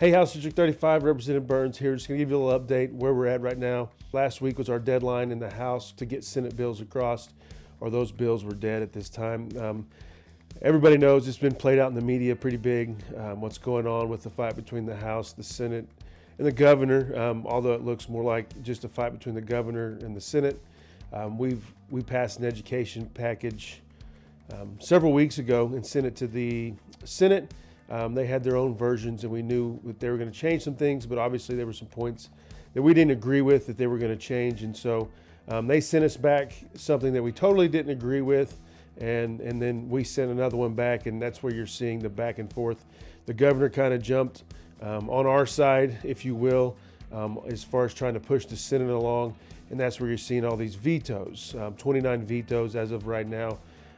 Hey, House District 35, Representative Burns here. Just going to give you a little update where we're at right now. Last week was our deadline in the House to get Senate bills across, or those bills were dead at this time. Everybody knows it's been played out in the media pretty big, what's going on with the fight between the House, the Senate, and the governor, although it looks more like just a fight between the governor and the Senate. We passed an education package several weeks ago and sent it to the Senate. They had their own versions, and we knew that they were going to change some things, but obviously there were some points that we didn't agree with that they were going to change. And so they sent us back something that we totally didn't agree with, and then we sent another one back, and that's where you're seeing the back and forth. The governor kind of jumped on our side, if you will, as far as trying to push the Senate along, and that's where you're seeing all these vetoes, 29 vetoes as of right now.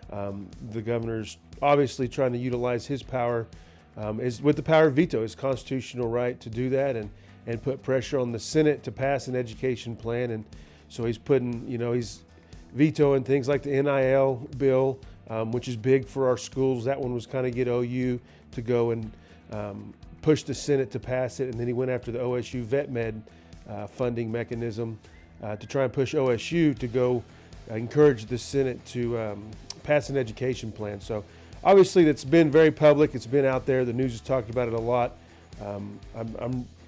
The governor's obviously trying to utilize his power is with the power of veto, his constitutional right to do that and put pressure on the Senate to pass an education plan. And so he's putting, he's vetoing things like the NIL bill, which is big for our schools. That one was kind of get OU to go and push the Senate to pass it. And then he went after the OSU vet med funding mechanism to try and push OSU to go encourage the Senate to pass an education plan. So obviously, that's been very public. It's been out there. The news has talked about it a lot.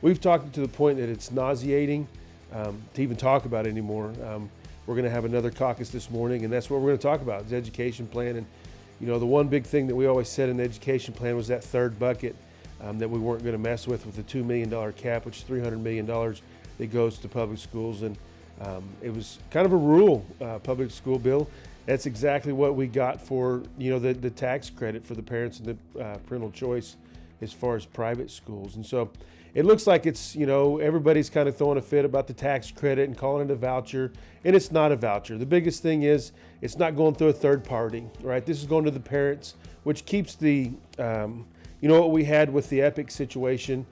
We've talked to the point that it's nauseating to even talk about it anymore. We're going to have another caucus this morning, and that's what we're going to talk about, is education plan. And, the one big thing that we always said in the education plan was that third bucket that we weren't going to mess with the $2 million cap, which is $300 million that goes to public schools. And it was kind of a rural public school bill. That's exactly what we got for, the tax credit for the parents and the parental choice as far as private schools. And so it looks like it's, everybody's kind of throwing a fit about the tax credit and calling it a voucher, and it's not a voucher. The biggest thing is it's not going through a third party, right? This is going to the parents, which keeps the, what we had with the EPIC situation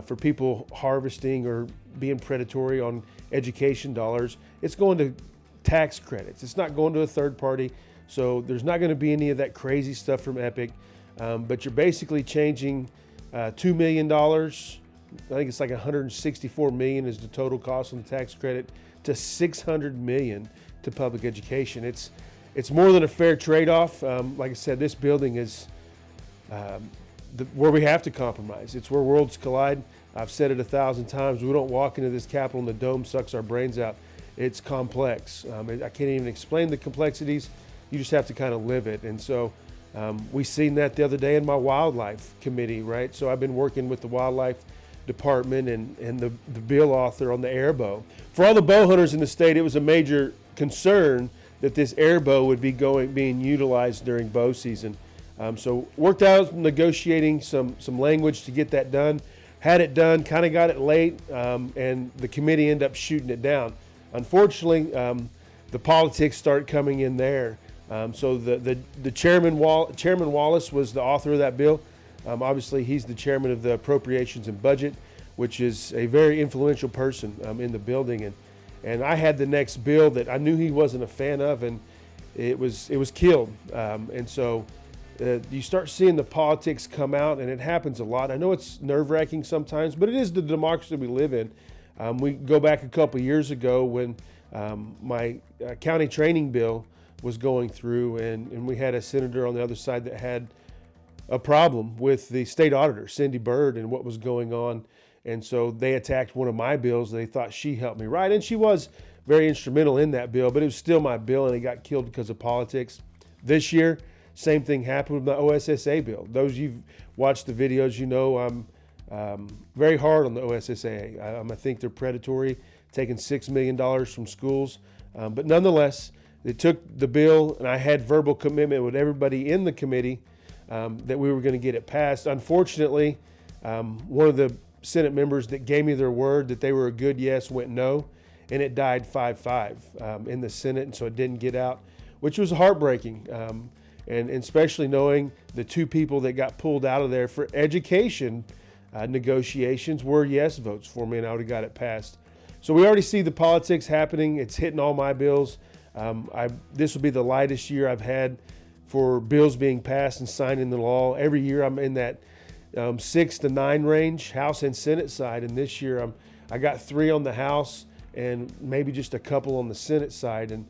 for people harvesting or being predatory on education dollars. It's going to tax credits. It's not going to a third party, so there's not going to be any of that crazy stuff from EPIC, but you're basically changing $2 million. I think it's like $164 million is the total cost on the tax credit to $600 million to public education. It's more than a fair trade-off. Like I said, this building is where we have to compromise. It's where worlds collide. I've said it 1,000 times. We don't walk into this Capitol and the dome sucks our brains out. It's complex. I can't even explain the complexities. You just have to kind of live it. And so we seen that the other day in my wildlife committee, right? So I've been working with the wildlife department and the bill author on the airbow. For all the bow hunters in the state, it was a major concern that this airbow would be being utilized during bow season. So worked out negotiating some language to get that done. Had it done, kind of got it late, and the committee ended up shooting it down. Unfortunately, the politics start coming in there. So the Chairman Wallace was the author of that bill. Obviously, he's the chairman of the Appropriations and Budget, which is a very influential person in the building. And I had the next bill that I knew he wasn't a fan of, and it was killed. And so you start seeing the politics come out, and it happens a lot. I know it's nerve-wracking sometimes, but it is the democracy we live in. We go back a couple years ago when my county training bill was going through, and we had a senator on the other side that had a problem with the state auditor, Cindy Byrd, and what was going on. And so they attacked one of my bills. They thought she helped me write, and she was very instrumental in that bill, but it was still my bill, and it got killed because of politics. This year, same thing happened with my OSSA bill. Those you've watched the videos, I'm very hard on the OSSA. I think they're predatory, taking $6 million from schools. But nonetheless, they took the bill, and I had verbal commitment with everybody in the committee that we were going to get it passed. Unfortunately, one of the Senate members that gave me their word that they were a good yes went no, and it died 5-5 in the Senate, and so it didn't get out, which was heartbreaking. And especially knowing the two people that got pulled out of there for education negotiations were yes votes for me, and I would have got it passed. So we already see the politics happening. It's hitting all my bills. This will be the lightest year I've had for bills being passed and signed into law. Every year I'm in that 6 to 9 range, House and Senate side. And this year I got 3 on the House and maybe just a couple on the Senate side. And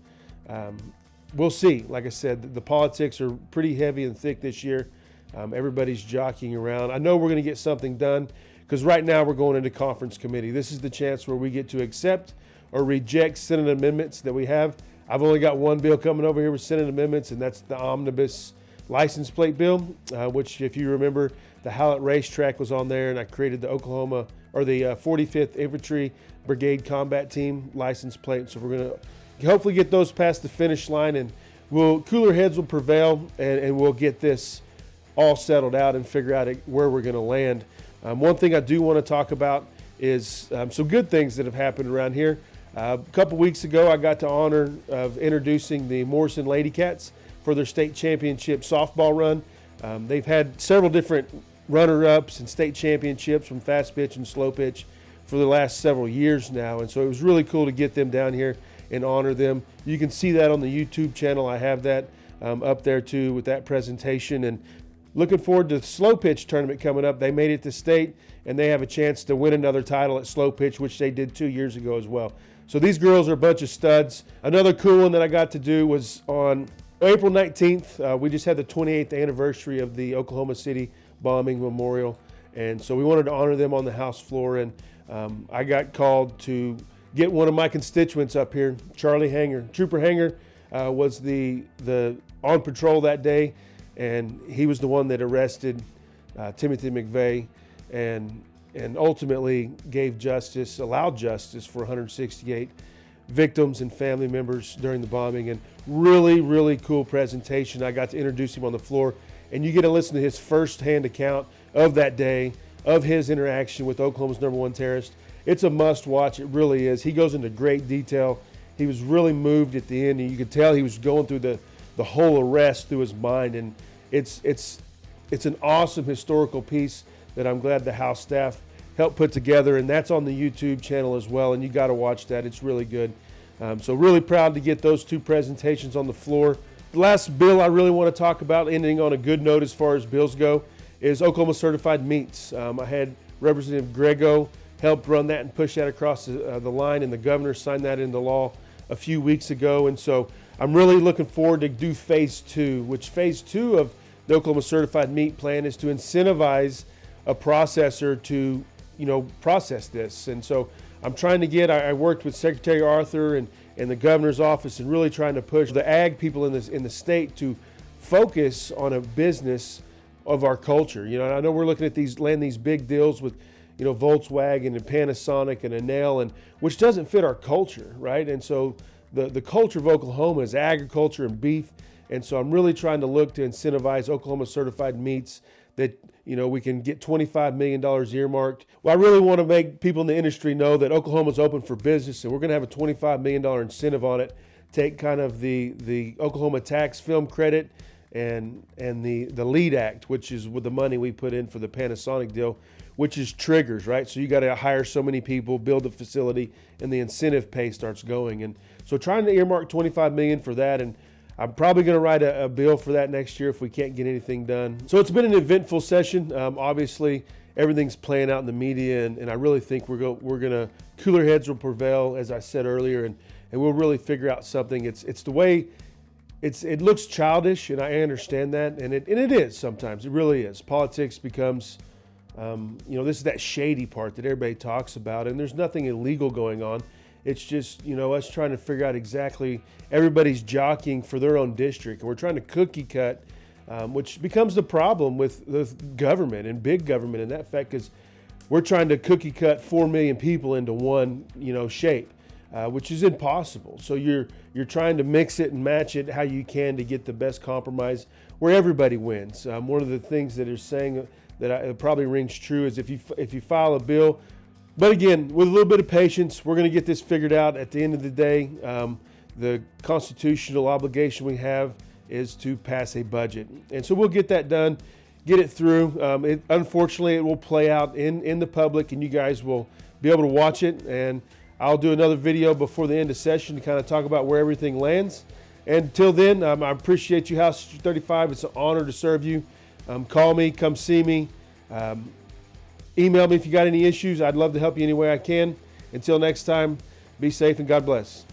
we'll see. Like I said, the politics are pretty heavy and thick this year. Everybody's jockeying around. I know we're going to get something done because right now we're going into conference committee. This is the chance where we get to accept or reject Senate amendments that we have. I've only got one bill coming over here with Senate amendments, and that's the omnibus license plate bill, which, if you remember, the Hallett Racetrack was on there, and I created the Oklahoma or the 45th Infantry Brigade Combat Team license plate. So we're going to hopefully get those past the finish line, and cooler heads will prevail, and we'll get this all settled out and figure out where we're going to land. One thing I do want to talk about is some good things that have happened around here. A couple weeks ago, I got the honor of introducing the Morrison Lady Cats for their state championship softball run. They've had several different runner-ups and state championships from fast pitch and slow pitch for the last several years now, and so it was really cool to get them down here and honor them. You can see that on the YouTube channel. I have that up there too with that presentation, and looking forward to the slow pitch tournament coming up. They made it to state, and they have a chance to win another title at slow pitch, which they did 2 years ago as well. So these girls are a bunch of studs. Another cool one that I got to do was on April 19th. We just had the 28th anniversary of the Oklahoma City bombing memorial, and so we wanted to honor them on the House floor, and I got called to get one of my constituents up here, Charlie Hanger. Trooper Hanger was the on patrol that day, and he was the one that arrested Timothy McVeigh and ultimately allowed justice for 168 victims and family members during the bombing. And really, really cool presentation. I got to introduce him on the floor, and you get to listen to his firsthand account of that day, of his interaction with Oklahoma's #1 terrorist. It's a must watch. It really is. He goes into great detail. He was really moved at the end, and you could tell he was going through the whole arrest through his mind. And it's an awesome historical piece that I'm glad the House staff helped put together, and that's on the YouTube channel as well, and you got to watch that. It's really good. So really proud to get those 2 presentations on the floor. The last bill I really want to talk about, ending on a good note as far as bills go, is Oklahoma Certified Meats. I had Representative Grego help run that and push that across the line, and the governor signed that into law a few weeks ago. And so I'm really looking forward to do phase 2, which phase 2 of the Oklahoma Certified Meat Plan is to incentivize a processor to, process this. And so I'm trying to I worked with Secretary Arthur and the governor's office, and really trying to push the ag people in the state to focus on a business of our culture. I know we're looking at these big deals with, Volkswagen and Panasonic and Enel, and which doesn't fit our culture, right? And so the culture of Oklahoma is agriculture and beef. And so I'm really trying to look to incentivize Oklahoma Certified Meats that, we can get $25 million earmarked. Well, I really want to make people in the industry know that Oklahoma's open for business, and we're going to have a $25 million incentive on it. Take kind of the Oklahoma tax film credit and the LEAD Act, which is with the money we put in for the Panasonic deal, which is triggers, right? So you got to hire so many people, build a facility, and the incentive pay starts going. And so trying to earmark $25 million for that, and I'm probably going to write a bill for that next year if we can't get anything done. So it's been an eventful session. Obviously, everything's playing out in the media, and I really think we're going to, cooler heads will prevail, as I said earlier, and we'll really figure out something. It's the way it looks childish, and I understand that, and it is sometimes. It really is. Politics becomes, this is that shady part that everybody talks about, and there's nothing illegal going on. It's just, us trying to figure out exactly, everybody's jockeying for their own district, and we're trying to cookie cut, which becomes the problem with the government and big government in that fact, because we're trying to cookie cut 4 million people into one, shape, which is impossible. So you're trying to mix it and match it how you can to get the best compromise where everybody wins. One of the things that they're saying that probably rings true is if you file a bill. But again, with a little bit of patience, we're going to get this figured out. At the end of the day, the constitutional obligation we have is to pass a budget. And so we'll get that done, get it through. Unfortunately, it will play out in the public, and you guys will be able to watch it. And I'll do another video before the end of session to kind of talk about where everything lands. And until then, I appreciate you, House 35. It's an honor to serve you. Call me, come see me. Email me if you got any issues. I'd love to help you any way I can. Until next time, be safe and God bless.